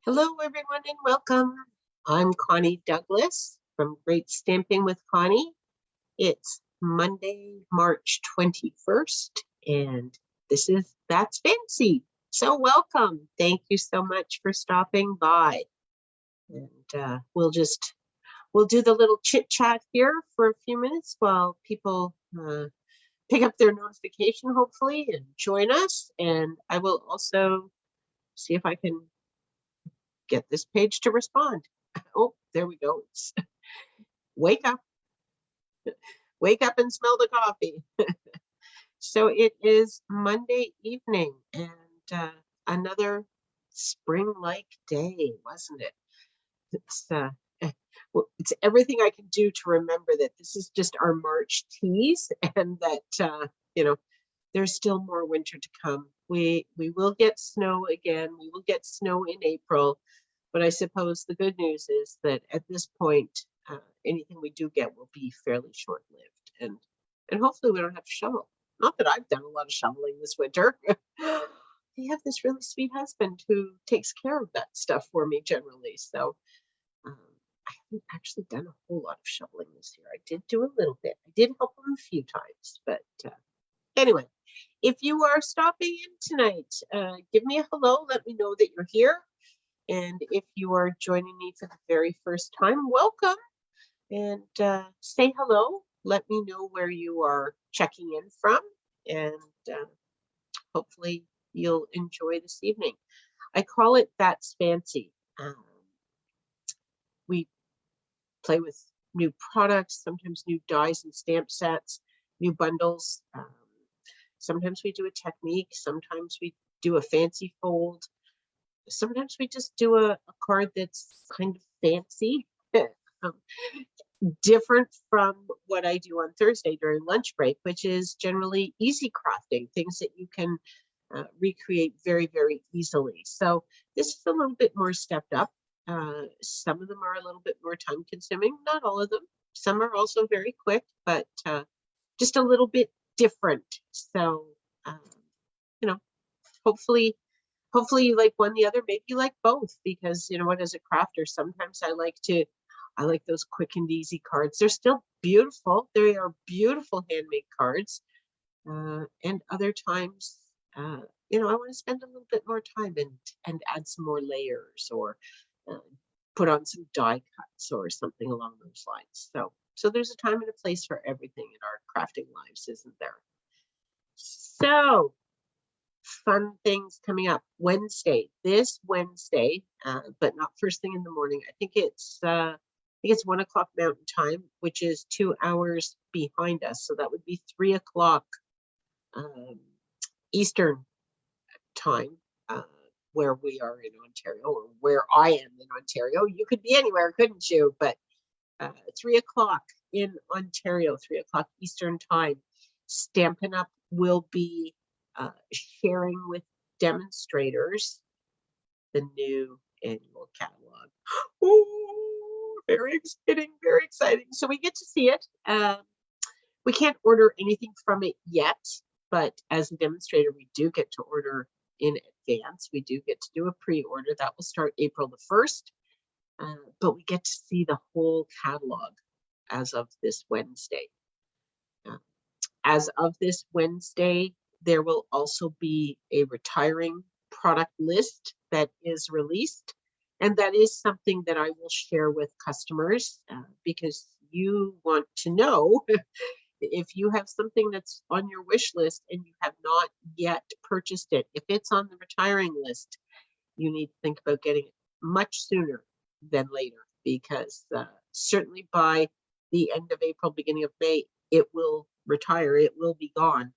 Hello, everyone, and welcome. I'm Connie Douglas from Great Stamping with Connie. It's Monday, March 21st, and this is That's Fancy. So welcome. Thank you so much for stopping by. And we'll do the little chit chat here for a few minutes while people pick up their notification, hopefully, and join us. And I will also see if I can get this page to respond. Oh, there we go. Wake up. Wake up and smell the coffee. So it is Monday evening and another spring-like day, wasn't it? It's everything I can do to remember that this is just our March tease and that, there's still more winter to come. We will get snow again. We will get snow in April. But I suppose the good news is that at this point, anything we do get will be fairly short-lived, and hopefully we don't have to shovel. Not that I've done a lot of shoveling this winter. I have this really sweet husband who takes care of that stuff for me generally. So I haven't actually done a whole lot of shoveling this year. I did do a little bit. I did help him a few times, but anyway, if you are stopping in tonight, give me a hello. Let me know that you're here. And if you are joining me for the very first time, welcome and say hello. Let me know where you are checking in from, and hopefully you'll enjoy this evening. I call it That's Fancy. We play with new products, sometimes new dies and stamp sets, new bundles. Sometimes we do a technique, sometimes we do a fancy fold. Sometimes we just do a card that's kind of fancy, different from what I do on Thursday during lunch break, which is generally easy crafting, things that you can recreate very, very easily. So this is a little bit more stepped up. Some of them are a little bit more time consuming, not all of them. Some are also very quick, but just a little bit different. So, hopefully you like one, the other, maybe you like both, because you know what, as a crafter, sometimes I like those quick and easy cards. They're still beautiful. They are beautiful handmade cards. And other times, I want to spend a little bit more time and add some more layers or put on some die cuts or something along those lines. So there's a time and a place for everything in our crafting lives, isn't there? So fun things coming up this Wednesday, but not first thing in the morning. I think it's 1 o'clock Mountain Time, which is 2 hours behind us. So that would be 3 o'clock Eastern Time, where we are in Ontario, or where I am in Ontario. You could be anywhere, couldn't you? But 3 o'clock in Ontario, 3 o'clock Eastern Time, Stampin' Up! Will be sharing with demonstrators the new annual catalog. Oh, very exciting, very exciting. So we get to see it. We can't order anything from it yet, but as a demonstrator, we do get to order in advance. We do get to do a pre-order. That will start April the 1st, but we get to see the whole catalog as of this Wednesday. As of this Wednesday, there will also be a retiring product list that is released. And that is something that I will share with customers because you want to know if you have something that's on your wish list and you have not yet purchased it. If it's on the retiring list, you need to think about getting it much sooner than later, because certainly by the end of April, beginning of May, it will retire, it will be gone.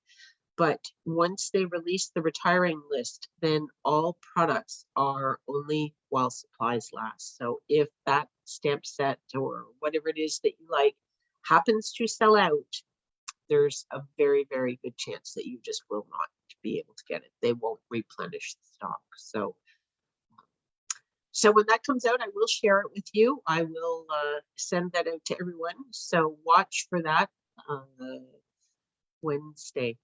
But once they release the retiring list, then all products are only while supplies last. So if that stamp set or whatever it is that you like happens to sell out, there's a very, very good chance that you just will not be able to get it. They won't replenish the stock. So when that comes out, I will share it with you. I will send that out to everyone. So watch for that Wednesday.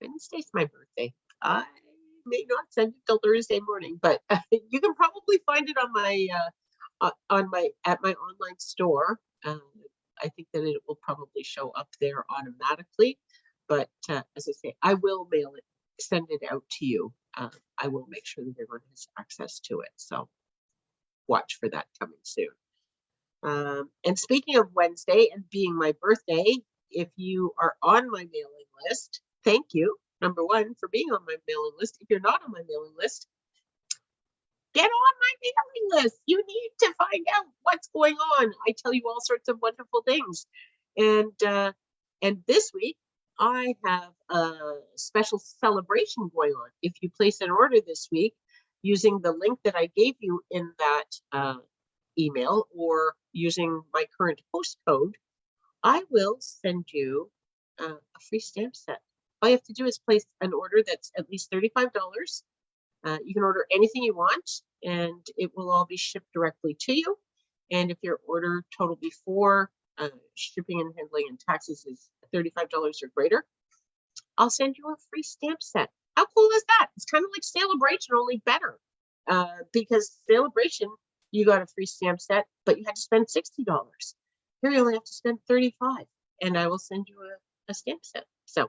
Wednesday's my birthday. I may not send it till Thursday morning, but you can probably find it on my at my online store. I think that it will probably show up there automatically, but as I say, I will mail it, send it out to you. I will make sure that everyone has access to it. So watch for that coming soon. And speaking of Wednesday and being my birthday, if you are on my mailing list, thank you, number one, for being on my mailing list. If you're not on my mailing list, get on my mailing list. You need to find out what's going on. I tell you all sorts of wonderful things. And this week, I have a special celebration going on. If you place an order this week using the link that I gave you in that email or using my current host code, I will send you a free stamp set. All you have to do is place an order that's at least $35. You can order anything you want, and it will all be shipped directly to you. And if your order total before shipping and handling and taxes is $35 or greater, I'll send you a free stamp set. How cool is that? It's kind of like Celebration, only better. Because Celebration, you got a free stamp set, but you had to spend $60. Here you only have to spend $35, and I will send you a stamp set. So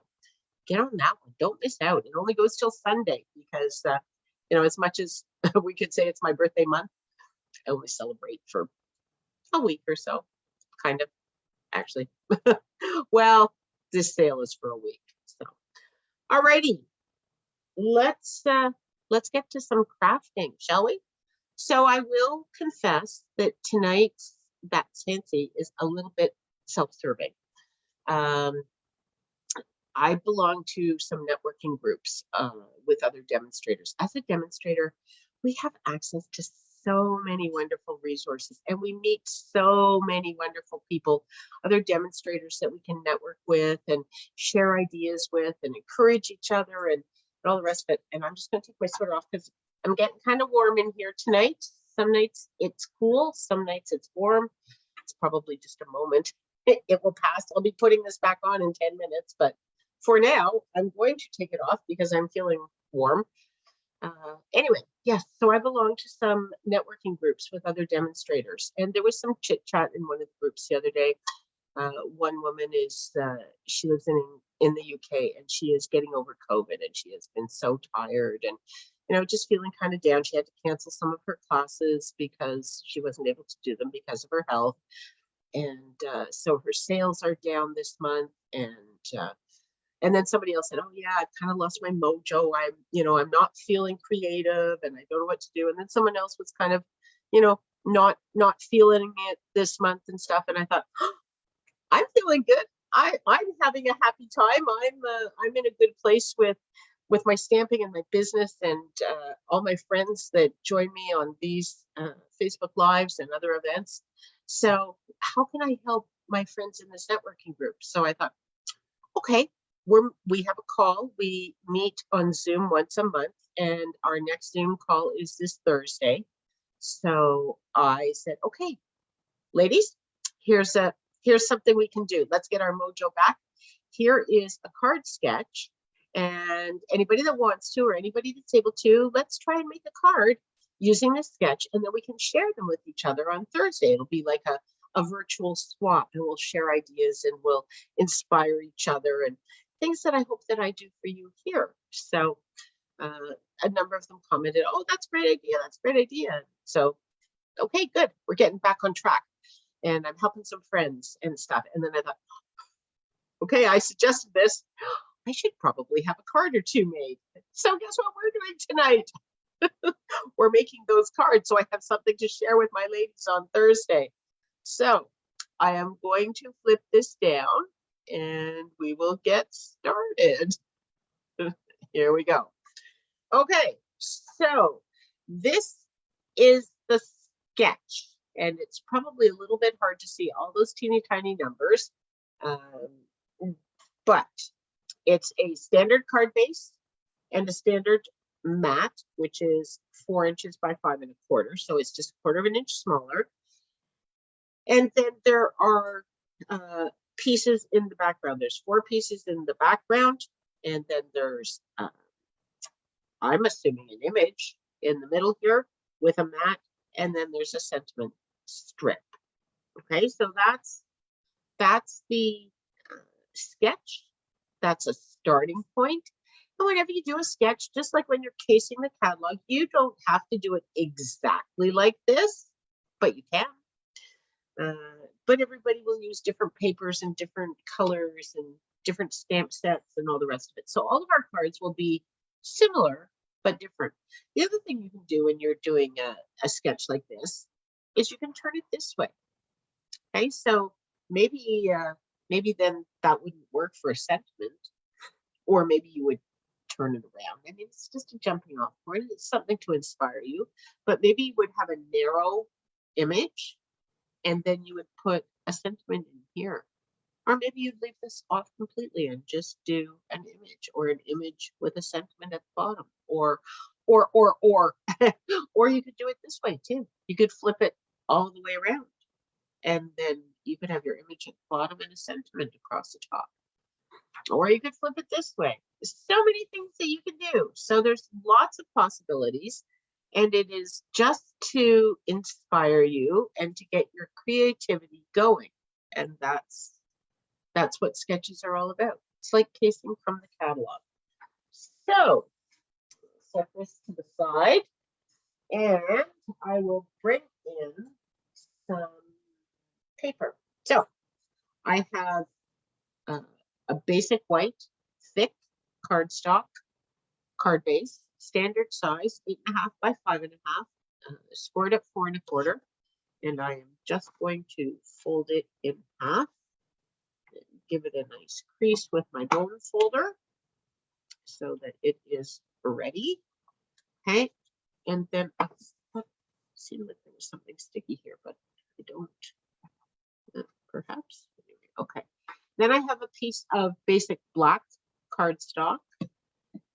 get on that one. Don't miss out. It only goes till Sunday because, as much as we could say it's my birthday month, I only celebrate for a week or so, kind of, actually. Well, this sale is for a week. So, alrighty, let's get to some crafting, shall we? So I will confess that tonight's That's Fancy is a little bit self-serving. I belong to some networking groups with other demonstrators. As a demonstrator, we have access to so many wonderful resources, and we meet so many wonderful people, other demonstrators that we can network with and share ideas with and encourage each other and all the rest of it. And I'm just going to take my sweater off because I'm getting kind of warm in here tonight. Some nights it's cool, some nights it's warm. It's probably just a moment. It will pass. I'll be putting this back on in 10 minutes, but for now, I'm going to take it off because I'm feeling warm. Anyway, yes, so I belong to some networking groups with other demonstrators, and there was some chit chat in one of the groups the other day. One woman she lives in the UK, and she is getting over COVID, and she has been so tired and just feeling kind of down. She had to cancel some of her classes because she wasn't able to do them because of her health, and so her sales are down this month. And then somebody else said, "Oh yeah, I kind of lost my mojo. I'm not feeling creative, and I don't know what to do." And then someone else was kind of, not feeling it this month and stuff. And I thought, oh, I'm feeling good. I'm having a happy time. I'm in a good place with my stamping and my business and all my friends that join me on these Facebook Lives and other events. So how can I help my friends in this networking group? So I thought, okay. We have a call. We meet on Zoom once a month, and our next Zoom call is this Thursday. So I said, okay, ladies, here's something we can do. Let's get our mojo back. Here is a card sketch, and anybody that wants to or anybody that's able to, let's try and make a card using this sketch, and then we can share them with each other on Thursday. It'll be like a virtual swap, and we'll share ideas and we'll inspire each other and things that I hope that I do for you here. So a number of them commented, "Oh, that's a great idea. That's a great idea." So, okay, good. We're getting back on track, and I'm helping some friends and stuff. And then I thought, okay, I suggested this. I should probably have a card or two made. So guess what we're doing tonight? We're making those cards, so I have something to share with my ladies on Thursday. So I am going to flip this down, and we will get started. Here we go. Okay, so this is the sketch, and it's probably a little bit hard to see all those teeny tiny numbers, but it's a standard card base and a standard mat, which is 4 inches by 5 1/4, so it's just 1/4 of an inch smaller. And then there are pieces in the background. There's 4 pieces in the background, and then there's I'm assuming an image in the middle here with a mat, and then there's a sentiment strip. Okay, so that's the sketch. That's a starting point. And whenever you do a sketch, just like when you're casing the catalog, you don't have to do it exactly like this, but you can. But everybody will use different papers and different colors and different stamp sets and all the rest of it. So all of our cards will be similar, but different. The other thing you can do when you're doing a sketch like this is you can turn it this way. Okay, so maybe then that wouldn't work for a sentiment, or maybe you would turn it around. I mean, it's just a jumping off point. It's something to inspire you, but maybe you would have a narrow image and then you would put a sentiment in here. Or maybe you'd leave this off completely and just do an image, or an image with a sentiment at the bottom, or or you could do it this way too. You could flip it all the way around, and then you could have your image at the bottom and a sentiment across the top. Or you could flip it this way. There's so many things that you can do. So there's lots of possibilities, and it is just to inspire you and to get your creativity going. And that's what sketches are all about. It's like casing from the catalog. So set this to the side, and I will bring in some paper. So I have a basic white, thick cardstock, card base, standard size, 8.5 by 5.5, scored at 4 1/4. And I am just going to fold it in half and give it a nice crease with my bone folder so that it is ready. Okay, and then I seem like there was something sticky here, but I don't. Perhaps. Okay. Then I have a piece of basic black cardstock,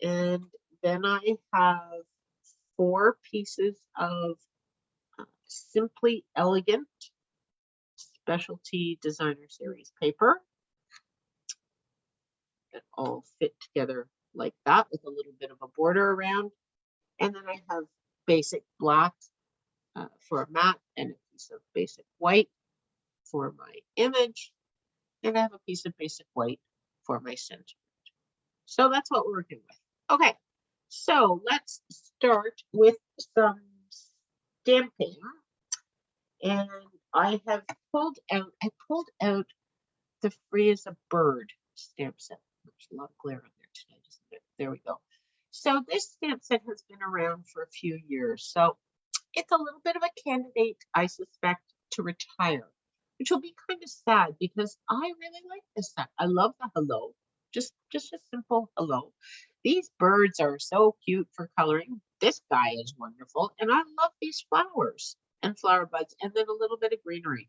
and then I have 4 pieces of Simply Elegant Specialty Designer Series paper that all fit together like that with a little bit of a border around. And then I have basic black for a mat, and a piece of basic white for my image, and I have a piece of basic white for my sentiment. So that's what we're working with. Okay, so let's start with some stamping. And I pulled out the Free as a Bird stamp set. There's a lot of glare on there today, isn't there? There we go. So this stamp set has been around for a few years. So it's a little bit of a candidate, I suspect, to retire, which will be kind of sad because I really like this set. I love the hello, just a simple hello. These birds are so cute for coloring. This guy is wonderful, and I love these flowers and flower buds, and then a little bit of greenery.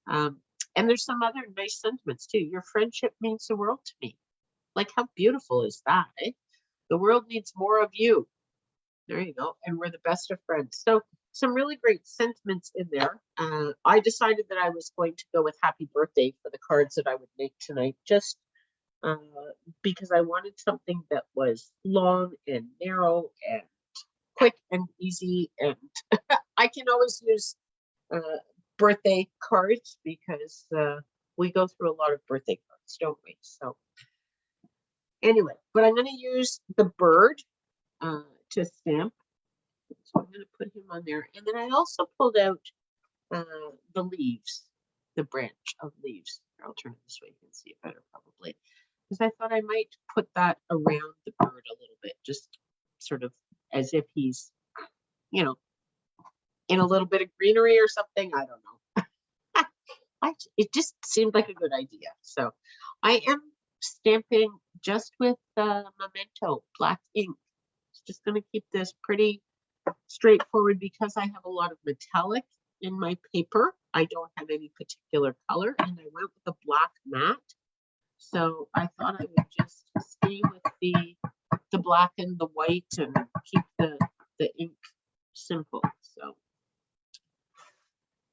And there's some other nice sentiments too. Your friendship means the world to me. Like, how beautiful is that, eh? The world needs more of you. There you go. And we're the best of friends. So some really great sentiments in there. I decided that I was going to go with happy birthday for the cards that I would make tonight, just because I wanted something that was long and narrow and quick and easy. And I can always use birthday cards because we go through a lot of birthday cards, don't we? So anyway, but I'm going to use the bird to stamp. So I'm going to put him on there. And then I also pulled out the leaves, the branch of leaves. I'll turn it this way, you can see it better probably. Because I thought I might put that around the bird a little bit, just sort of as if he's, you know, in a little bit of greenery or something. I don't know. It just seemed like a good idea. So I am stamping just with Memento black ink. It's just going to keep this pretty straightforward because I have a lot of metallic in my paper. I don't have any particular color, and I went with a black matte. So I thought I would just stay with the black and the white and keep the ink simple. So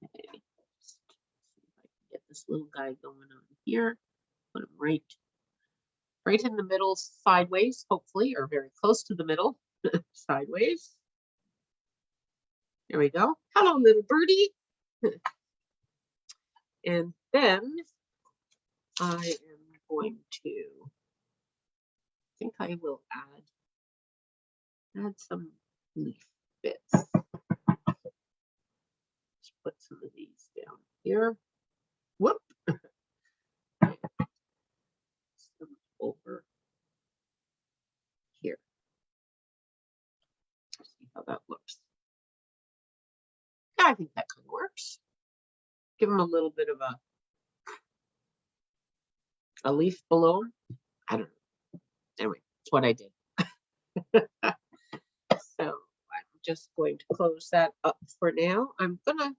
okay, see if I can get this little guy going on here. Put him right in the middle sideways, hopefully, or very close to the middle. sideways. There we go. Hello, little birdie. And then I am going to, I think I will add some leaf bits. Let's put some of these down here. Whoop. Some over here. See how that looks. I think that kind of works. Give them a little bit of a leaf balloon. I don't know. Anyway, that's what I did. So I'm just going to close that up for now. I'm gonna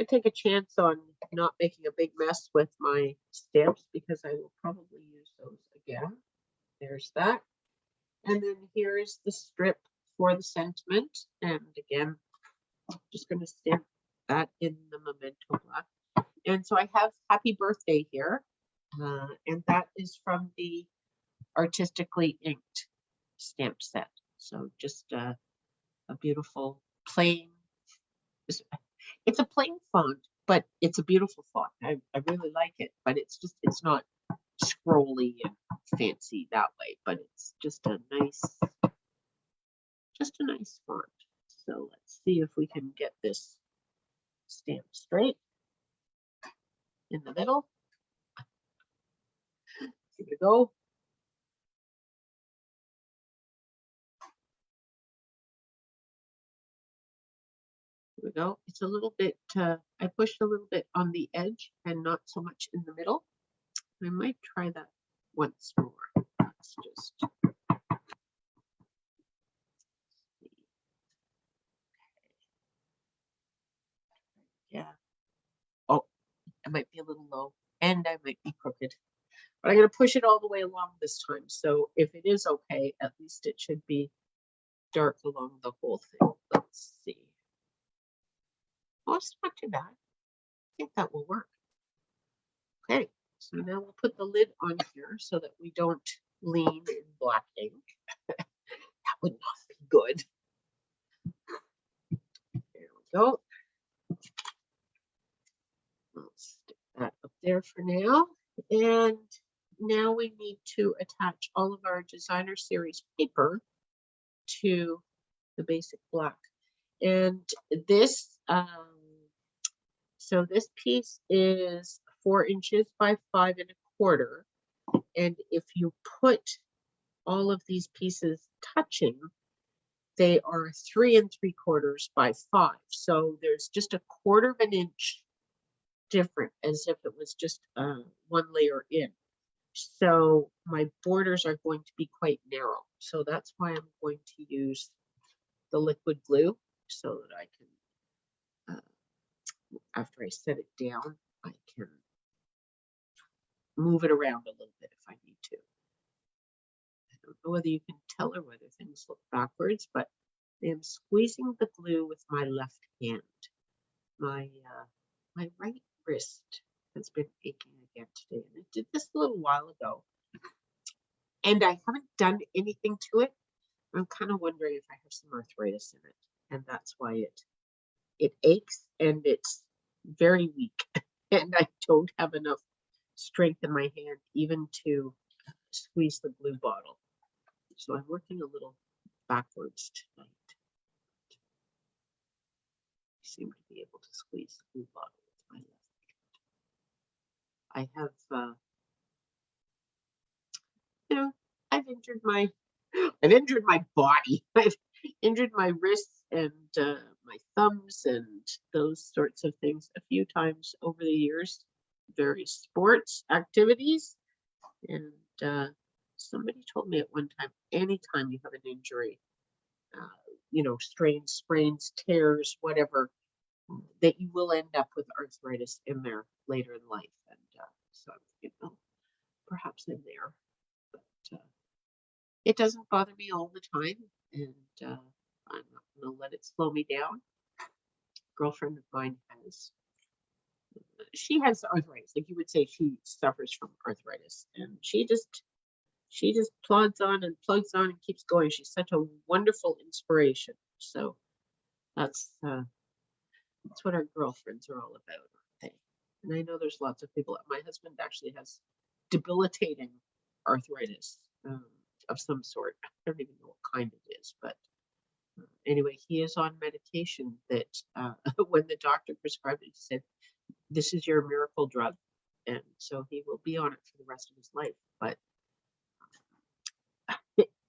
take a chance on not making a big mess with my stamps because I will probably use those again. There's that. And then here is the strip for the sentiment. And again, I'm just going to stamp that in the memento black. And so I have happy birthday here. And that is from the artistically inked stamp set. So just a beautiful plain, it's a plain font, but it's a beautiful font. I really like it, but it's not scrolly and fancy that way, but it's just a nice font. So let's see if we can get this stamp straight in the middle. Here we go. Here we go. It's a little bit, I pushed a little bit on the edge and not so much in the middle. I might try that once more. Let's just see. Yeah. Oh, I might be a little low and I might be crooked. But I'm going to push it all the way along this time. So if it is okay, at least it should be dark along the whole thing. Let's see. Oh, it's not too bad. I think that will work. Okay, so now we'll put the lid on here so that we don't lean in black ink. That would not be good. There we go. I'll stick that up there for now. And now we need to attach all of our designer series paper to the basic black. And this, so this piece is 4 inches by 5 1/4. And if you put all of these pieces touching, they are 3 3/4 by 5. So there's just a 1/4 of an inch different, as if it was just one layer in. So my borders are going to be quite narrow. So that's why I'm going to use the liquid glue so that I can, after I set it down, I can move it around a little bit if I need to. I don't know whether you can tell or whether things look backwards, but I am squeezing the glue with my left hand. My right wrist has been aching again today, and I did this a little while ago, and I haven't done anything to it. I'm kind of wondering if I have some arthritis in it, and that's why it aches and it's very weak, and I don't have enough strength in my hand even to squeeze the glue bottle. So I'm working a little backwards tonight. I seem to be able to squeeze the glue bottle with my left hand. I have, I've injured my body. I've injured my wrists and my thumbs and those sorts of things a few times over the years, various sports activities. And somebody told me at one time, anytime you have an injury, strains, sprains, tears, whatever, that you will end up with arthritis in there later in life. And so I'm thinking, oh, perhaps I'm there. But it doesn't bother me all the time, and I'm not going to let it slow me down. A girlfriend of mine she has arthritis. Like you would say, she suffers from arthritis, and she just she just plods on and plugs on and keeps going. She's such a wonderful inspiration. So that's what our girlfriends are all about, aren't they? And I know there's lots of people. My husband actually has debilitating arthritis of some sort. I don't even know what kind it is, but anyway, he is on medication that when the doctor prescribed it, he said, "This is your miracle drug." And so he will be on it for the rest of his life. But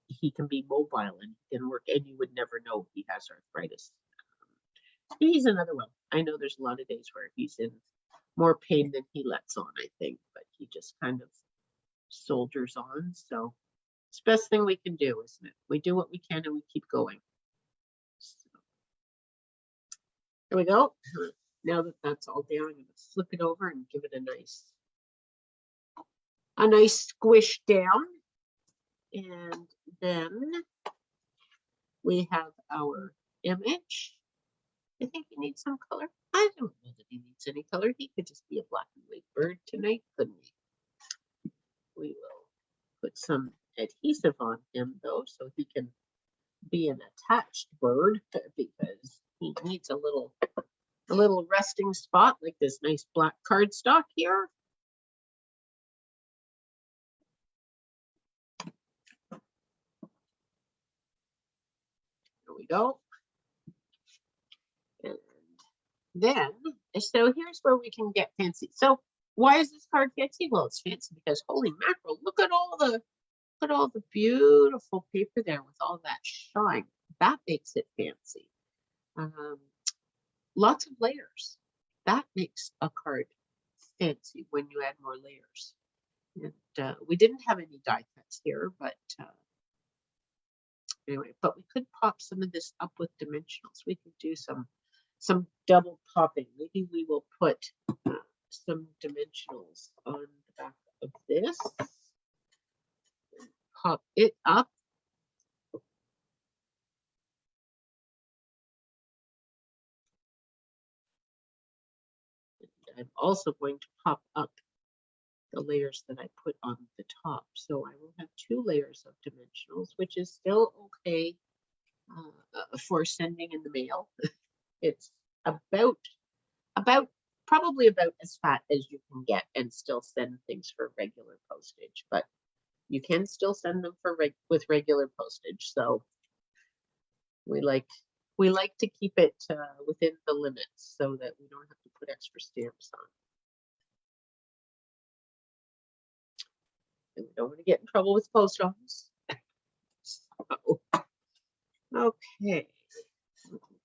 he can be mobile and he can work, and you would never know he has arthritis. He's another one. I know there's a lot of days where he's in more pain than he lets on, I think, but he just kind of soldiers on. So it's the best thing we can do, isn't it? We do what we can and we keep going. So, there we go. Now that that's all down, I'm going to flip it over and give it a nice squish down. And then we have our image. I think he needs some color. I don't know that he needs any color. He could just be a black and white bird tonight, couldn't he? We will put some adhesive on him though, so he can be an attached bird, because he needs a little resting spot, like this nice black cardstock here. There we go. And then, so here's where we can get fancy. So why is this card fancy? Well, it's fancy because holy mackerel, look at all the beautiful paper there with all that shine. That makes it fancy. Lots of layers. That makes a card fancy when you add more layers. And we didn't have any die cuts here, but anyway, but we could pop some of this up with dimensionals. We could do some double popping. Maybe we will put some dimensionals on the back of this. Pop it up. And I'm also going to pop up the layers that I put on the top. So I will have 2 layers of dimensionals, which is still okay for sending in the mail. It's probably about as fat as you can get and still send things for regular postage, but you can still send them with regular postage. So we like to keep it within the limits so that we don't have to put extra stamps on. And we don't want to get in trouble with the post office. So, okay,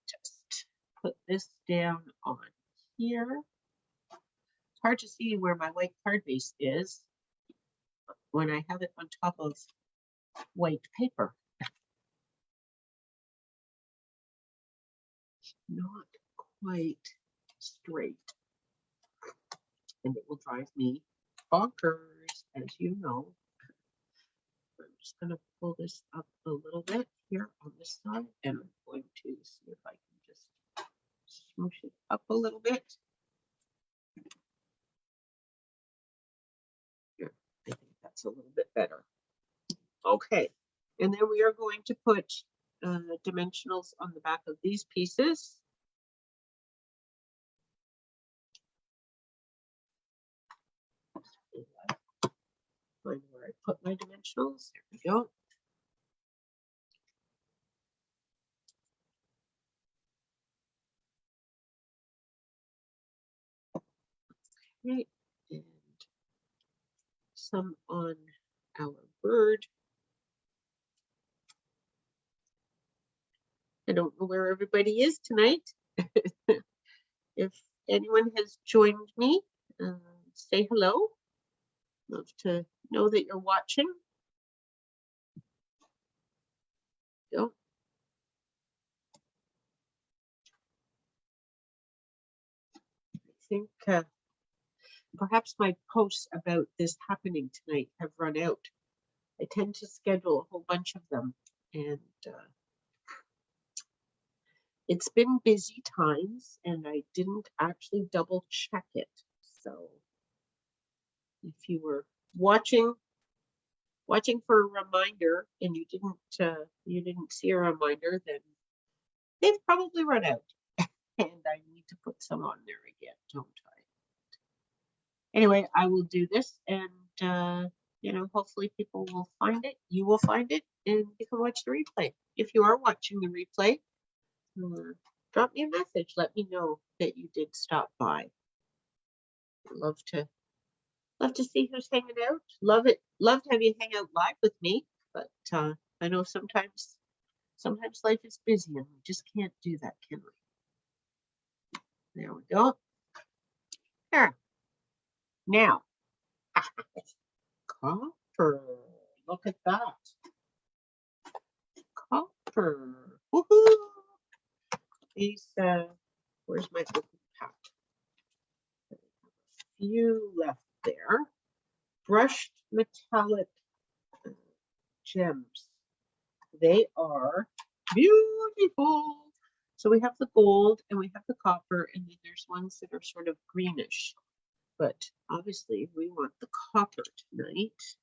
just put this down on here. It's hard to see where my white card base is when I have it on top of white paper. Not quite straight, and it will drive me bonkers, as you know. I'm just going to pull this up a little bit here on this side, and I'm going to see if I can just smoosh it up a little bit. Here, I think that's a little bit better. Okay, and then we are going to put dimensionals on the back of these pieces. Find where I put my dimensionals. There we go. Okay, and some on our bird. I don't know where everybody is tonight. If anyone has joined me, say hello. Love to know that you're watching. Go. I think perhaps my posts about this happening tonight have run out. I tend to schedule a whole bunch of them, and it's been busy times, and I didn't actually double check it. So if you were watching watching for a reminder and you didn't see a reminder, then they've probably run out. And I need to put some on there again, don't I? Anyway, I will do this, and hopefully people will find it. You will find it, and you can watch the replay. If you are watching the replay, drop me a message. Let me know that you did stop by. Love to see who's hanging out. Love to have you hang out live with me. But I know sometimes life is busy and we just can't do that, can we? There we go. There. Now, copper. Look at that. Copper. Woohoo! These, where's my open pack? A few left there. Brushed metallic gems. They are beautiful. So we have the gold and we have the copper, and then there's ones that are sort of greenish. But obviously we want the copper tonight.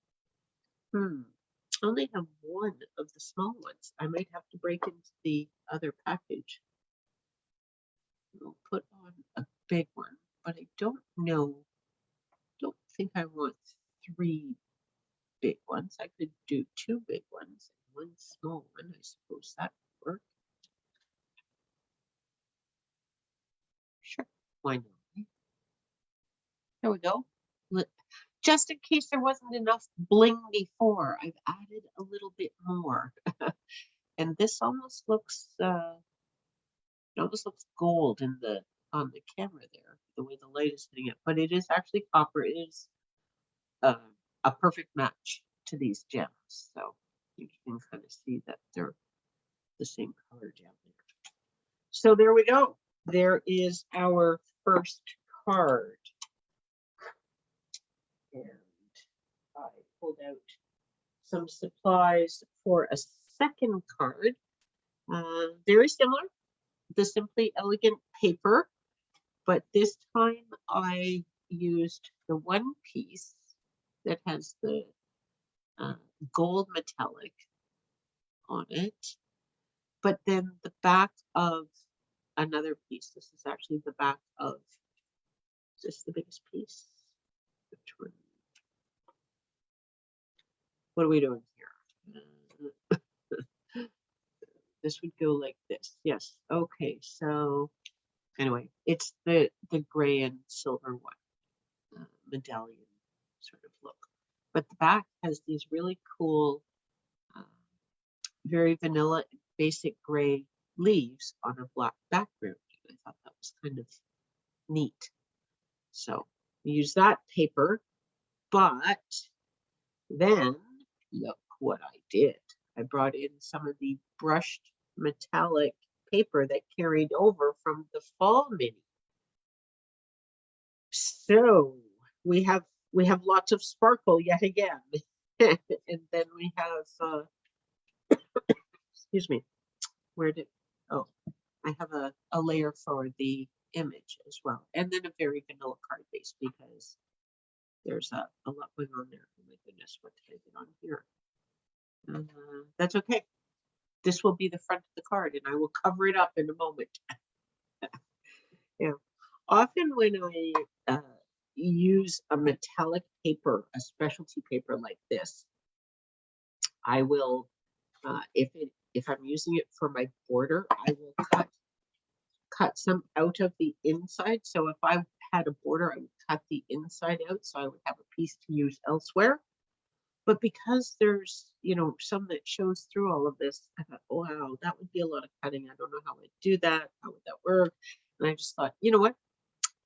I only have one of the small ones. I might have to break into the other package. I'll put on a big one, but I don't think I want 3 big ones. I could do 2 big ones and 1 small one. I suppose that would work. Sure, why not? There we go. Just in case there wasn't enough bling before, I've added a little bit more. And this almost looks gold on the camera there, the way the light is hitting it. But it is actually copper. It is a perfect match to these gems. So you can kind of see that they're the same color down there. So there we go. There is our first card. And I pulled out some supplies for a second card. Very similar, the Simply Elegant paper, but this time I used the one piece that has the gold metallic on it, but then the back of another piece. This is actually the back of, is this the biggest piece? Which one? What are we doing here? This would go like this. Yes. Okay. So anyway, it's the gray and silver one, medallion sort of look. But the back has these really cool, very vanilla, basic gray leaves on a black background. I thought that was kind of neat. So we use that paper, but then look what I did. I brought in some of the brushed metallic paper that carried over from the fall mini. So we have lots of sparkle yet again. And then we have excuse me, I have a layer for the image as well, and then a very vanilla card base because there's a lot going on there. Oh my goodness, what did I get on here? That's okay. This will be the front of the card, and I will cover it up in a moment. Yeah. Often when I use a metallic paper, a specialty paper like this, I will, if I'm using it for my border, I will cut some out of the inside. So if I had a border, I would cut the inside out so I would have a piece to use elsewhere. But because there's, some that shows through all of this, I thought, wow, that would be a lot of cutting. I don't know how I'd do that. How would that work? And I just thought, you know what?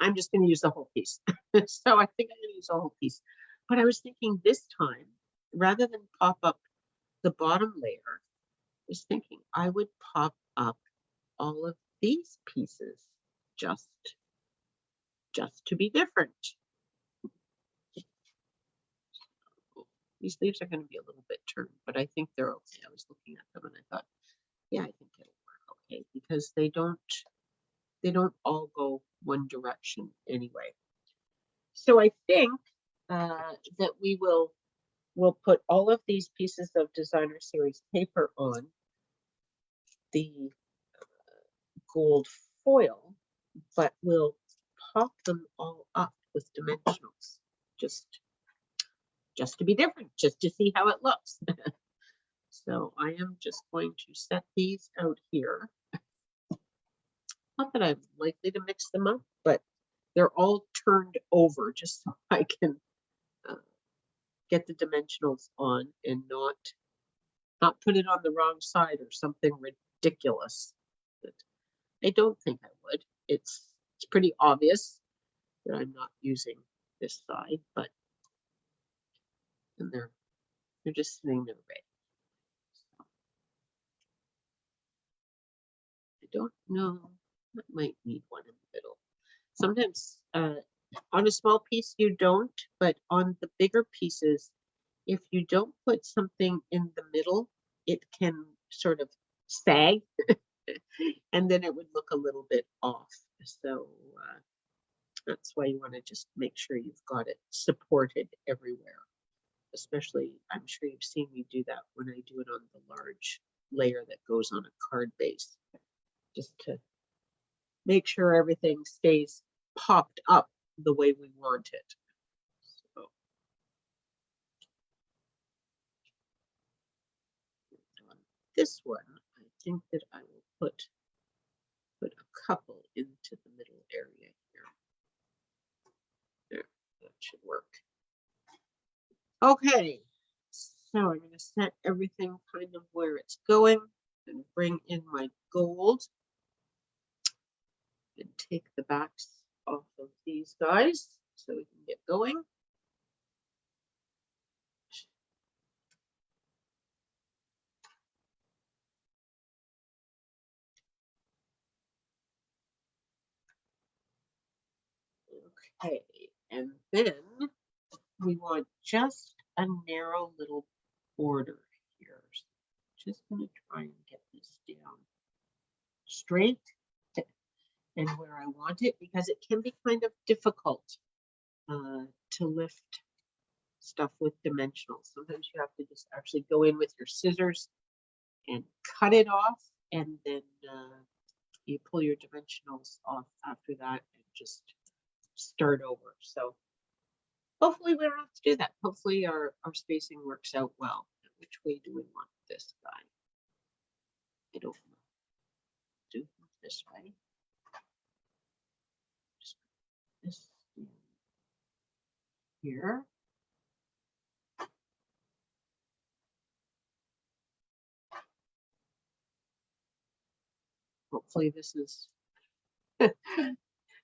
I'm just going to use the whole piece. So I think I'm going to use the whole piece. But I was thinking this time, rather than pop up the bottom layer, I was thinking I would pop up all of these pieces just to be different. These leaves are going to be a little bit turned, but I think they're okay. I was looking at them and I thought, yeah, I think it'll work okay because they don't all go one direction anyway. So I think that we will we'll put all of these pieces of designer series paper on the gold foil, but we'll pop them all up with dimensionals just to be different, just to see how it looks. So I am just going to set these out here. Not that I'm likely to mix them up, but they're all turned over just so I can get the dimensionals on and not put it on the wrong side or something ridiculous. But I don't think I would. It's pretty obvious that I'm not using this side, but and they're just sitting there ready. So, I don't know. I might need one in the middle. Sometimes on a small piece you don't, but on the bigger pieces, if you don't put something in the middle, it can sort of sag and then it would look a little bit off. So that's why you want to just make sure you've got it supported everywhere. Especially, I'm sure you've seen me do that when I do it on the large layer that goes on a card base, just to make sure everything stays popped up the way we want it. So, on this one, I think that I will put a couple into the middle area here. There, that should work. Okay, so I'm going to set everything kind of where it's going and bring in my gold and take the backs off of these guys so we can get going. Okay, and then we want just a narrow little border here. So just going to try and get this down straight and where I want it, because it can be kind of difficult to lift stuff with dimensionals. Sometimes you have to just actually go in with your scissors and cut it off, and then you pull your dimensionals off after that and just start over. So hopefully we don't have to do that. Hopefully our spacing works out well. Which way do we want this guy? I don't know. Do this way. Just put this in here. Hopefully this is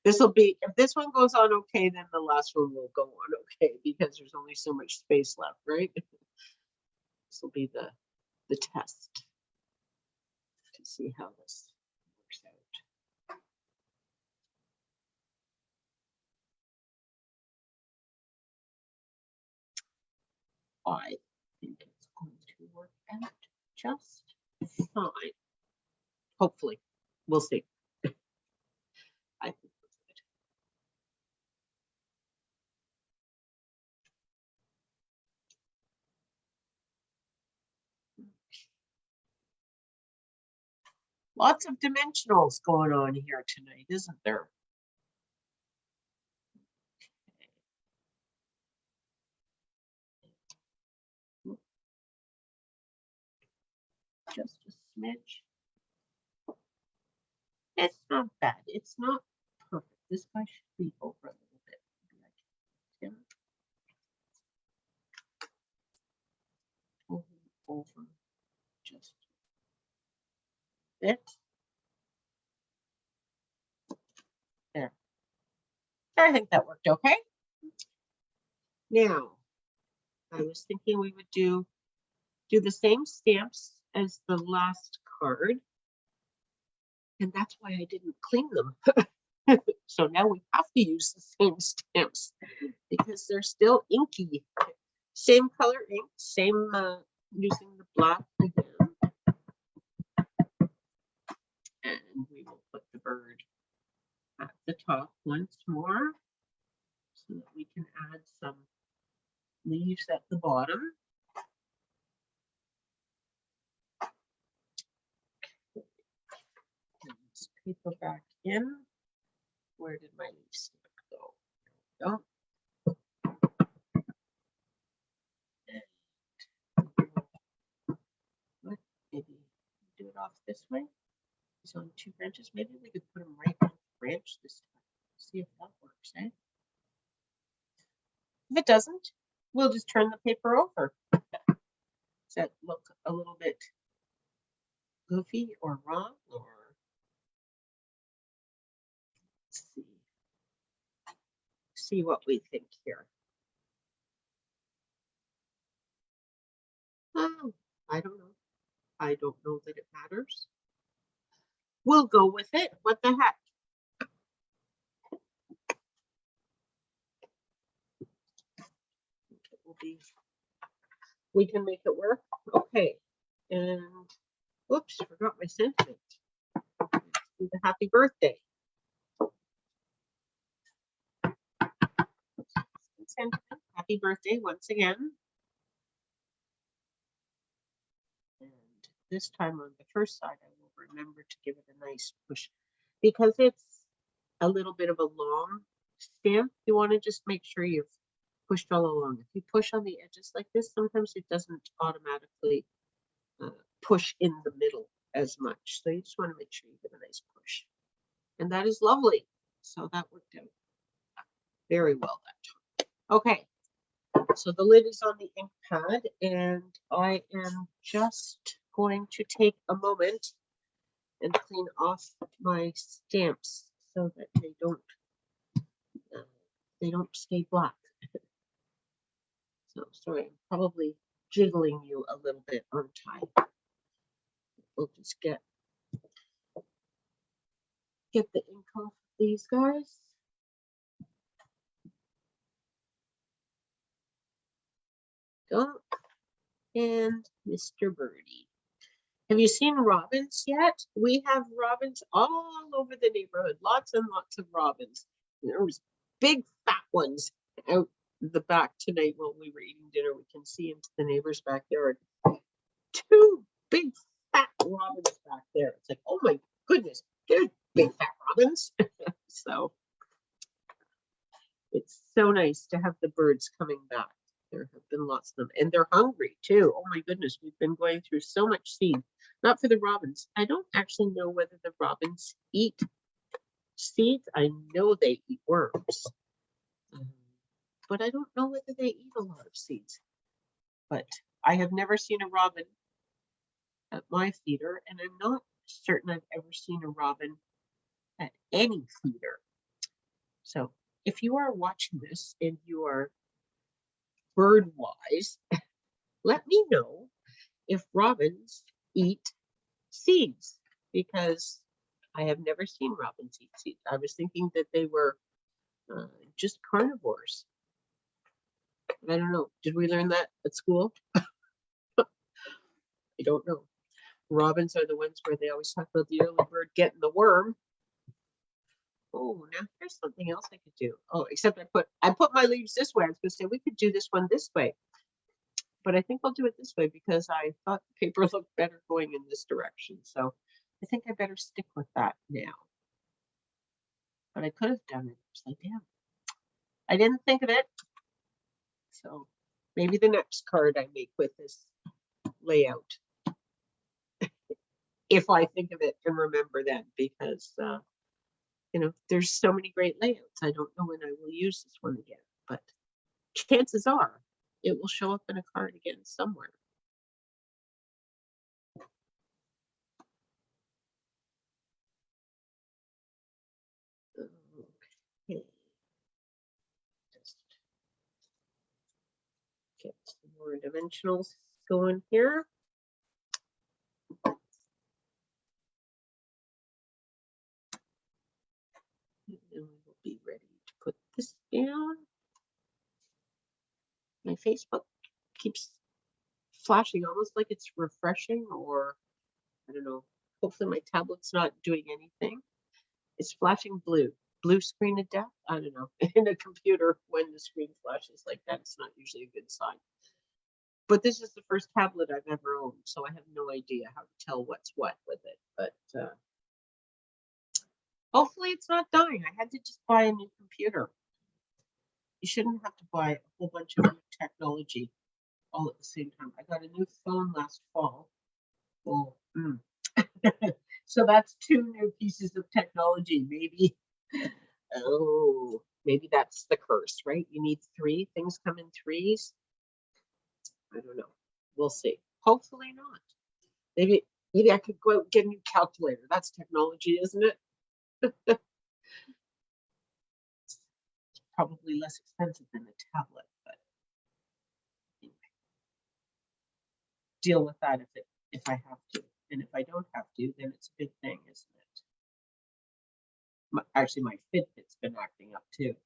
this will be, if this one goes on okay, then the last one will go on okay, because there's only so much space left, right? This will be the test to see how this works out. I think it's going to work out just fine. Hopefully. We'll see. I think it's good. Lots of dimensionals going on here tonight, isn't there? Just a smidge. It's not bad. It's not perfect. This guy should be over a little bit. Maybe I can over just a bit. There. I think that worked okay. Now, I was thinking we would do the same stamps as the last card. And that's why I didn't clean them. So now we have to use the same stamps because they're still inky. Same color ink, same using the black again. And we will put the bird at the top once more so that we can add some leaves at the bottom. paper back in. Where did my leaf stamp go? There we go. Maybe do it off this way. It's on 2 branches. Maybe we could put them right on the branch this time. See if that works, eh? If it doesn't, we'll just turn the paper over. Does that look a little bit goofy or wrong? Or let's see what we think here. Oh, I don't know. I don't know that it matters. We'll go with it. What the heck? It will be. We can make it work. Okay. And whoops, forgot my sentiment. Do the happy birthday. Sentiment. Happy birthday once again. And this time on the first side, I will remember to give it a nice push because it's a little bit of a long stamp. You want to just make sure you've pushed all along. If you push on the edges like this, sometimes it doesn't automatically push in the middle as much. So you just want to make sure you give a nice push. And that is lovely. So that worked out very well that time. Okay. So the lid is on the ink pad, and I am just going to take a moment and clean off my stamps so that they don't stay black. So sorry, I'm probably jiggling you a little bit, aren't I? We'll just get the ink off these guys. Go. And Mr. Birdie. Have you seen robins yet? We have robins all over the neighborhood. Lots and lots of robins. There was big fat ones out the back tonight while we were eating dinner. We can see into the neighbor's backyard. 2 big fat robins back there. It's like, oh my goodness, there's big fat robins. So it's so nice to have the birds coming back. There have been lots of them, and they're hungry too. Oh my goodness, we've been going through so much seed. Not for the robins. I don't actually know whether the robins eat seeds. I know they eat worms, but I don't know whether they eat a lot of seeds. But I have never seen a robin at my feeder, and I'm not certain I've ever seen a robin at any feeder. So if you are watching this and you are bird wise, let me know if robins eat seeds, because I have never seen robins eat seeds. I was thinking that they were just carnivores. I don't know. Did we learn that at school? I don't know. Robins are the ones where they always talk about the early bird getting the worm. Oh, now here's something else I could do. Oh, except I put my leaves this way. I was going to say we could do this one this way, but I think I'll do it this way because I thought the paper looked better going in this direction. So I think I better stick with that now. But I could have done it upside down. I didn't think of it. So maybe the next card I make with this layout, if I think of it and remember that, because there's so many great layouts. I don't know when I will use this one again, but chances are it will show up in a card again somewhere. Okay. Just get some more dimensionals going here. And we will be ready to put this down. My Facebook keeps flashing almost like it's refreshing, or I don't know. Hopefully my tablet's not doing anything. It's flashing blue. Blue screen of death? I don't know. In a computer, when the screen flashes like that, it's not usually a good sign. But this is the first tablet I've ever owned, so I have no idea how to tell what's what with it. But Hopefully it's not dying. I had to just buy a new computer. You shouldn't have to buy a whole bunch of new technology all at the same time. I got a new phone last fall. Well, so that's 2 new pieces of technology. Maybe, oh, maybe that's the curse, right? You need 3. Things come in 3s. I don't know. We'll see. Hopefully not. Maybe I could go out and get a new calculator. That's technology, isn't it? It's probably less expensive than a tablet, but anyway, deal with that if I have to. And if I don't have to, then it's a good thing, isn't it? Actually, my Fitbit's been acting up too.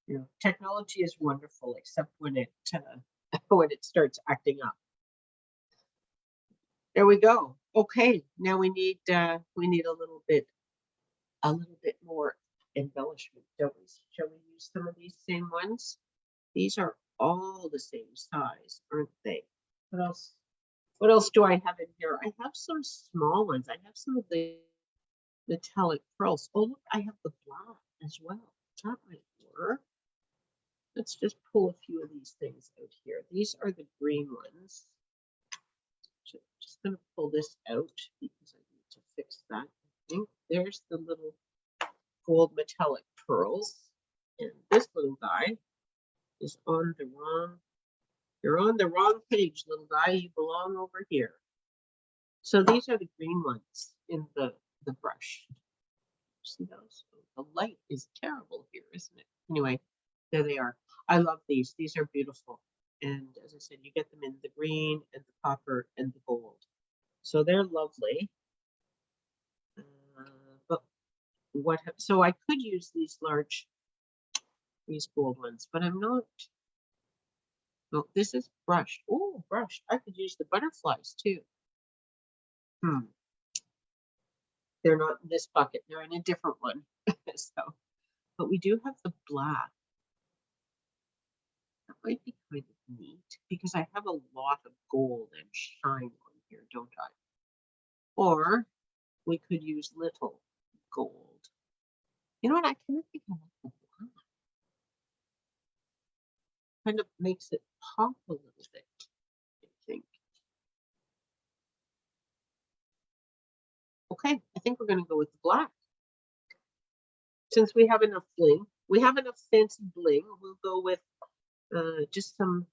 You know, technology is wonderful, except when it when it starts acting up. There we go. Okay, now we need a little bit more embellishment, don't we? Shall we use some of these same ones? These are all the same size, aren't they? What else? What else do I have in here? I have some small ones. I have some of the metallic pearls. Oh, look, I have the black as well. That might work. Let's just pull a few of these things out here. These are the green ones. Just going to pull this out because I need to fix that. I think there's the little gold metallic pearls. And this little guy is on the wrong, you're on the wrong page, little guy. You belong over here. So these are the green ones in the brush. See those? The light is terrible here, isn't it? Anyway, there they are. I love these. These are beautiful. And as I said, you get them in the green and the copper and the gold. So they're lovely. But so I could use these gold ones, but I'm not. No, this is brushed. Oh, brushed. I could use the butterflies too. They're not in this bucket. They're in a different one. So, but we do have the black. That might be kind of neat because I have a lot of gold and shine on here, don't I? Or we could use little gold. You know what? I kind of think I like the black. Kind of makes it pop a little bit, I think. Okay, I think we're going to go with the black. Since we have enough bling, we have enough fancy bling, we'll go with just some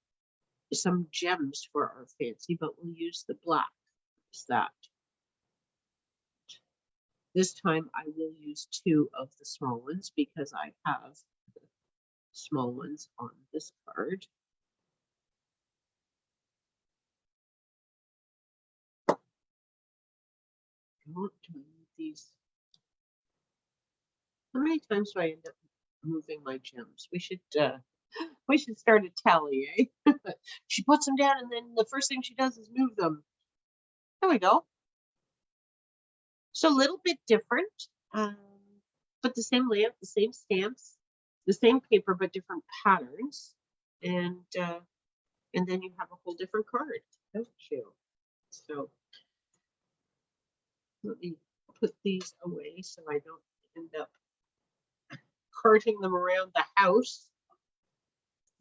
gems for our fancy, but we'll use the black. Is that? This time I will use 2 of the small ones because I have small ones on this card. What do I need these? How many times do I end up moving my gems? We should start a tally, eh? She puts them down and then the first thing she does is move them. There we go. So a little bit different, but the same layout, the same stamps, the same paper, but different patterns. And then you have a whole different card, don't you? So let me put these away so I don't end up carting them around the house.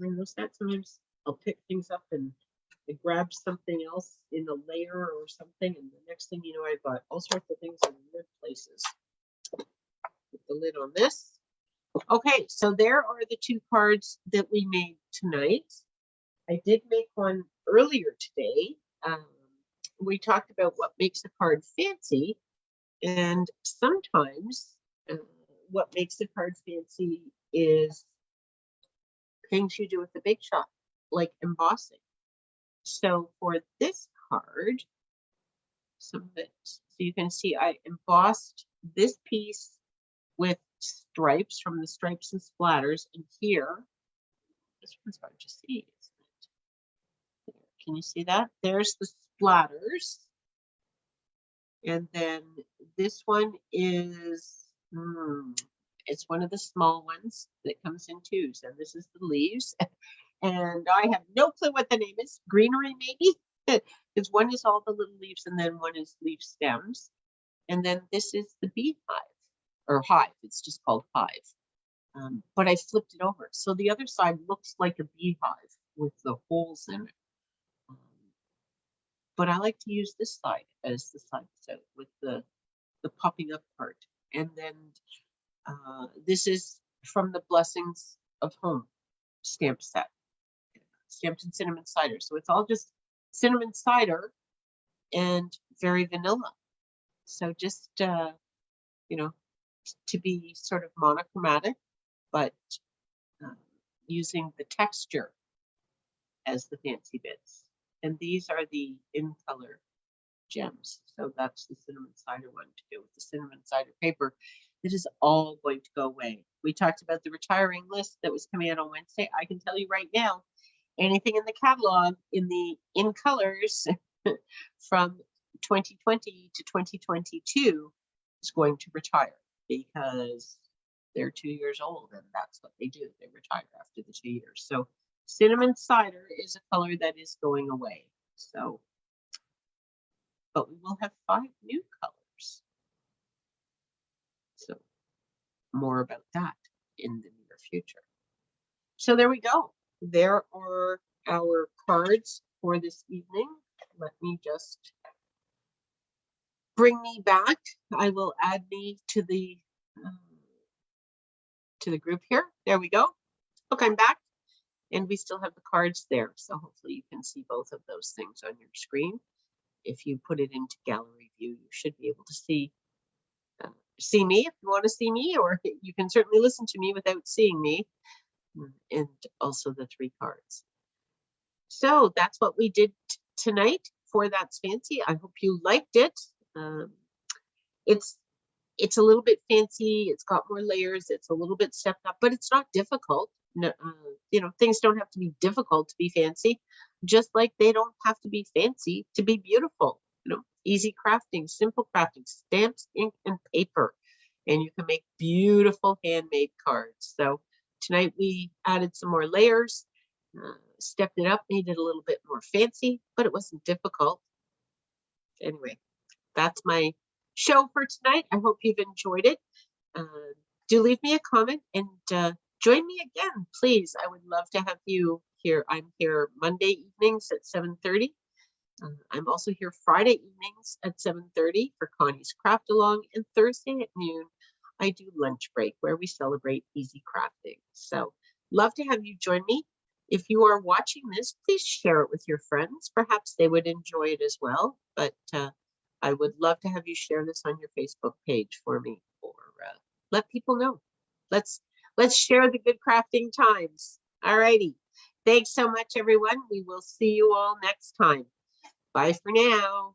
I notice that sometimes I'll pick things up and I grab something else in a layer or something, and the next thing you know, I've got all sorts of things in weird places. Put the lid on this. Okay, so there are the 2 cards that we made tonight. I did make one earlier today. We talked about what makes a card fancy, and sometimes what makes a card fancy is things you do with the big shot, like embossing. So for this card, some of it, so you can see I embossed this piece with stripes from the Stripes and Splatters, and here, this one's hard to see, isn't it? Can you see that? There's the splatters. And then this one is, it's one of the small ones that comes in 2s, and this is the leaves. And I have no clue what the name is. Greenery, maybe? Because one is all the little leaves and then one is leaf stems. And then this is the beehive. or hive. It's just called hive. But I flipped it over. So the other side looks like a beehive with the holes in it. But I like to use this side as the side set with the popping up part. And then this is from the Blessings of Home stamp set, stamped in cinnamon cider. So it's all just cinnamon cider and very vanilla. So just, you know, to be sort of monochromatic, but using the texture as the fancy bits. And these are the in color gems. So that's the cinnamon cider one to go with the cinnamon cider paper. This is all going to go away. We talked about the retiring list that was coming out on Wednesday. I can tell you right now, anything in the catalog in the in colors from 2020 to 2022 is going to retire because they're 2 years old and that's what they do. They retire after the 2 years. So cinnamon cider is a color that is going away. So, but we will have 5 new colors. So more about that in the near future. So there we go. There are our cards for this evening. Let me just bring me back. I will add me to the group here. There we go. Look, I'm back. And we still have the cards there. So hopefully you can see both of those things on your screen. If you put it into gallery view, you should be able to see me if you want to see me, or you can certainly listen to me without seeing me, and also the 3 cards. So that's what we did tonight for That's Fancy. I hope you liked it. It's a little bit fancy. It's got more layers. It's a little bit stepped up, but it's not difficult. No, you know, things don't have to be difficult to be fancy, just like they don't have to be fancy to be beautiful. You know, easy crafting, simple crafting, stamps, ink, and paper, and you can make beautiful handmade cards. So tonight we added some more layers, stepped it up, made it a little bit more fancy, but it wasn't difficult. Anyway, that's my show for tonight. I hope you've enjoyed it. Do leave me a comment and join me again, please. I would love to have you here. I'm here Monday evenings at 7:30. I'm also here Friday evenings at 7:30 for Connie's Craft Along, and Thursday at noon I do lunch break where we celebrate easy crafting. So love to have you join me. If you are watching this, please share it with your friends. Perhaps they would enjoy it as well, but I would love to have you share this on your Facebook page for me, or let people know. Let's share the good crafting times. All righty. Thanks so much, everyone. We will see you all next time. Bye for now.